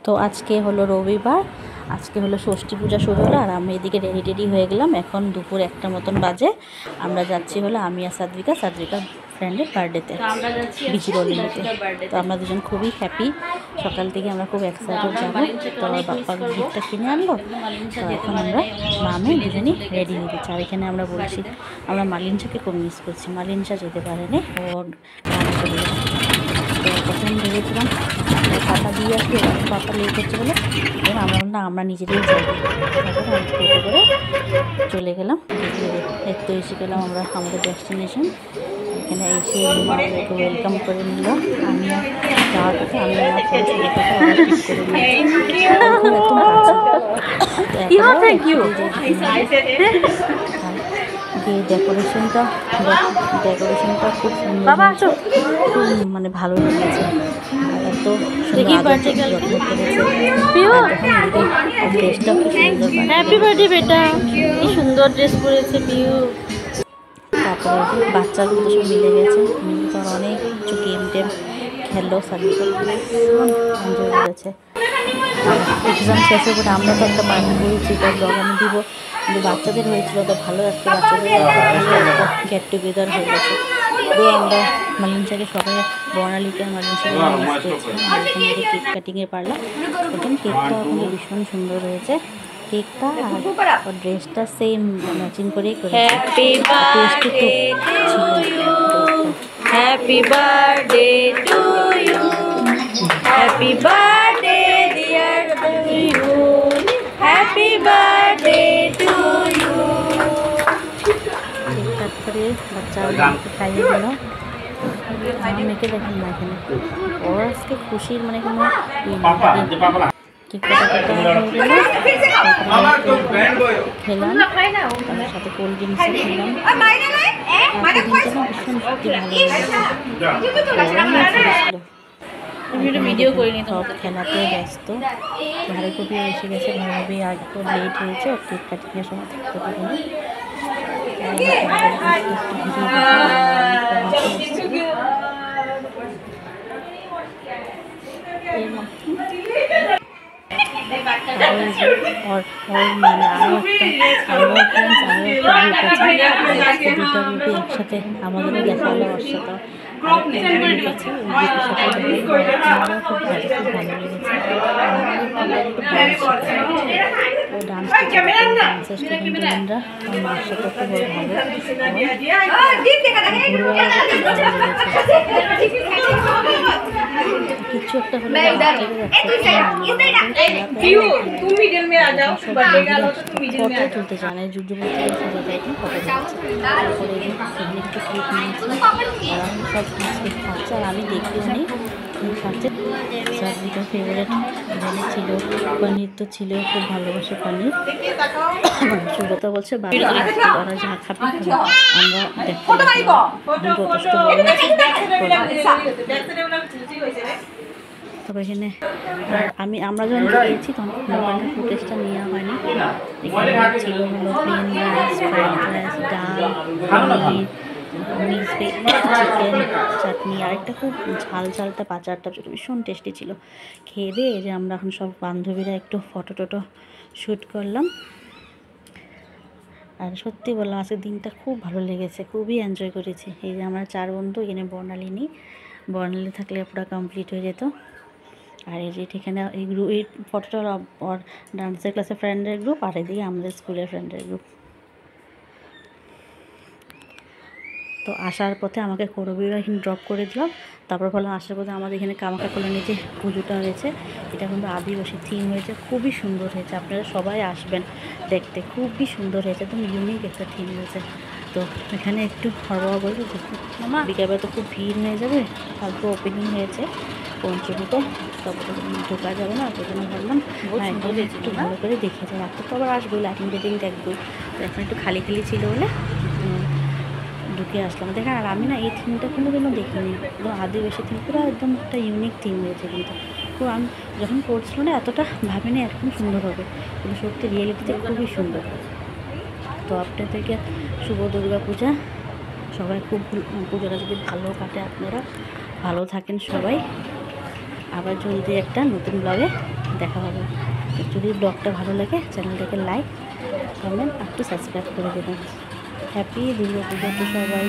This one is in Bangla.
তো আজকে হলো রবিবার, আজকে হলো ষষ্ঠী পূজা শুরু হলো আর আমি এদিকে রেডি হয়ে গেলাম। এখন দুপুর 1টা মতন বাজে। আমরা যাচ্ছি হলো আমি আর সাদরিকা ফ্রেন্ডের বার্থডেতে বিচি রোলিং নিতে। তো আমরা দুজন খুবই হ্যাপি, সকাল থেকে আমরা খুব এক্সাইটেড যাবো। তো আমার বাপ্পা গিফটটা কিনে আনলো। তো এখন আমরা মামে দুজনই রেডি হয়ে গেছি। আর এখানে আমরা বলছি আমরা মালিনশাকে খুব মিস করছি, মালিনশা যেতে পারেনি, ওর চলে গেছে। তো প্রথম ভেবেছিলাম পাপা দিয়ে আসবে, পাপা লেট হচ্ছে বলে এবার আমরা বললাম আমরা নিজেরাই যাই। তারপরে আমি টোটো করে চলে গেলাম, দেখতে এসে গেলাম আমরা আমাদের ডেস্টিনেশন। এখানে এসে আমাদেরকে ওয়েলকাম করে নিল। আমি যাওয়ার পথে আমি আমার ফোন ছোটো থেকে ঠিক করে নিয়েছি, একদম কাছে। ডেকোরেশনটা খুব সুন্দর, খুব মানে ভালো লেগেছে। এত হ্যাপি বার্থডে বেটা, কি সুন্দর ড্রেস পরেছে পিউ। তারপরে বাচ্চাগুলো সব মিলে গেছে, মিলে তো অনেক কিছু গেম টেম খেললো, সার্ভিসও এনজয় করেছে। এক্সাম শেষের পরে আমরা তো একটা পার্টি করেছি, তার ব্লগ আমি দিব, কিন্তু বাচ্চাদের হয়েছিল তো ভালো একটা, বাচ্চাদের একটা গেট টুগেদার হয়ে গেছে। তো আমরা মালিনশাকে সবাই বর্ণালীকে মালিনশাকে মিস করছিলাম। আর এখানে কেক কাটিংয়ে পারলাম, এখন কেকটা কিন্তু ভীষণ সুন্দর হয়েছে। কেকটা আর ড্রেসটা সেম ম্যাচিং করেই করেছে। Happy birthday to you, happy birthday dear you, happy birthday to you. Cake cut করে বাচ্চাকে খাইয়ে দিল। আমি মেয়েকে দেখেন না, এখানে ওর আজকে খুশির মানে কোনো কেক কাটা হয়ে গেল। খেলাম, তার সাথে কোল্ড ড্রিঙ্কসও খেলাম। ভীষণ সত্যি ভালো ভিডিও করিনি, সব খেলাতে ব্যস্ত। ভালো কপি এসে গেছে, ভালোভাবে একটু লেট হয়েছে, কেক কাটিংয়ের সময় থাকতে পারিনি। মানে আরও একটা দুটা গ্রুপে একসাথে আমাদেরও দেখা হলো, ওর সাথে গেছে, আমারও খুব ভালো লেগেছে। ও ডান্স স্টুডেন্টরা আমার মার সাথে খুব ভালো, কিছু একটা হলে ফটো তুলতে চায় না, যুদ্ধ করতে ফটো যাচ্ছে। তারপরে একটু ক্লিপ নিয়েছি, সব ক্লিপ খাচ্ছে আর আমি দেখতেও নেই খাচ্ছে। সার্ভিসের ফেভারিট পনির ছিল, পনির তো ছিল, খুব ভালোবাসে পনির। সুব্রতা বলছে ওরা যা খাবে আমরা দেখতে যথেষ্ট তবে এখানে আমরা যখন গিয়েছি তখন মোবাইলের ফুটেজটা নেওয়া হয়নি। এখানে ছিল হলো প্লেন রাইস, ফ্রাইড রাইস, ডাল, পনির, চিকেন, চাটনি, আরেকটা খুব ঝালটা পাচারটা ভীষণ টেস্টি ছিল। খেয়ে দিয়ে যে আমরা এখন সব বান্ধবীরা একটু ফটো শ্যুট করলাম। আর সত্যি বললাম আজকের দিনটা খুব ভালো লেগেছে, খুবই এনজয় করেছি। এই যে আমরা 4 বন্ধু, এখানে বর্ণালী থাকলে পুরো কমপ্লিট হয়ে যেত। আর এই যে এখানে এই ফটোটা ওর ডান্সের ক্লাসের ফ্রেন্ডের গ্রুপ, আর এদিকে আমাদের স্কুলের ফ্রেন্ডের গ্রুপ। তো আসার পথে আমাকে করবীরা এখানে ড্রপ করে দিলাম। তারপর বললাম আসার পথে আমাদের এখানে কামাখ্যা কলোনি যে পুজোটা হয়েছে, এটা কিন্তু আদিবাসী থিম হয়েছে, খুবই সুন্দর হয়েছে। আপনারা সবাই আসবেন দেখতে, খুবই সুন্দর হয়েছে, একদম ইউনিক একটা থিম হয়েছে। তো এখানে একটু হরবর করে বিকেলবেলা তো খুব ভিড় হয়ে যাবে, তারপর ওপেনিং হয়েছে পঞ্চমীতে, তারপরে ঢোকা যাবে না, ওই জন্য ভাবলাম একটু ভালো করে দেখে যাই। রাখতে তো আবার আসবো, লাইটিং দেখবই। তো এখন একটু খালি ছিল বলে ঢুকে আসলাম দেখেন। আর আমি না এই থিমটা কিন্তু দেখিনি, একদম আদিবাসী থিম, পুরো একদম একটা ইউনিক থিম হয়েছে। কিন্তু খুব আমি যখন করছিল না এতটা ভাবিনি এরকম সুন্দর হবে, কিন্তু সত্যি রিয়েলিটিতে খুবই সুন্দর। তো আপনাদেরকে শুভ দুর্গা পূজা, সবাই খুব পুজোটা যদি ভালো কাটে, আপনারা ভালো থাকেন সবাই। আবার জলদি একটা নতুন ব্লগে দেখা হবে। যদি ব্লগটা ভালো লাগে চ্যানেলটাকে লাইক, কমেন্ট আর একটু সাবস্ক্রাইব করে দেবেন। হ্যাপি দুর্গা পুজো তো সবাই।